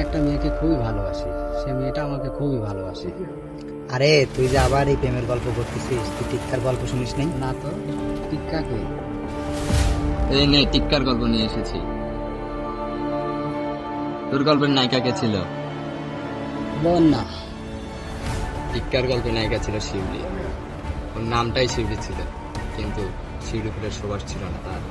একটা মেয়েকে খুবই ভালোবাসি, সে মেয়েটা আমাকে খুবই ভালোবাসে। আরে তুই যে আবার এই প্রেমের গল্প করতেছিস, তুই টিক্কার গল্প শুনিস নাই? না তো, টিক্কাকে? এই নে টিক্কার গল্প নিয়ে এসেছি। তোর গল্পের নায়িকা কে ছিল? বল না। টিক্কার গল্পের নায়িকা ছিল শিউলি। ওর নামটাই শিউলি ছিল, কিন্তু শিউলি ফুলের সুবাস ছিল না তার।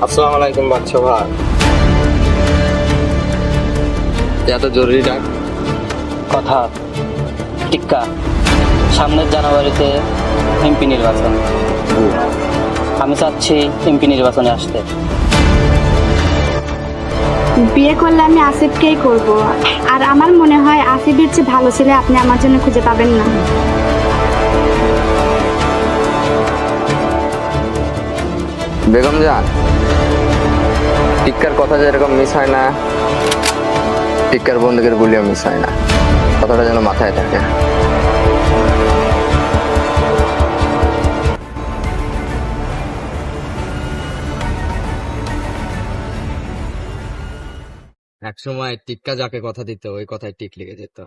আসসালামু আলাইকুম বাচ্চা ভাই, এত জরুরি ডাক? কথা টিক্কা, সামনের জানুয়ারিতে এমপি নির্বাচন। আমি চাচ্ছি এমপি নির্বাচনে আসতে। বিয়ে করলে আমি আসিফকেই করব, আর আমার মনে হয় আসিফের চেয়ে ভালো ছেলে আপনি আমার জন্য খুঁজে পাবেন না। বেগম জান, টিক্কার কথা যেরকম মিস হয় না, টিক্কার বন্দুকের গুলিও মিস হয় না। কথাটা যেন মাথায় থাকে। এক সময় টিক্কা যাকে কথা দিত ওই কথায় টিক লেগে যেত।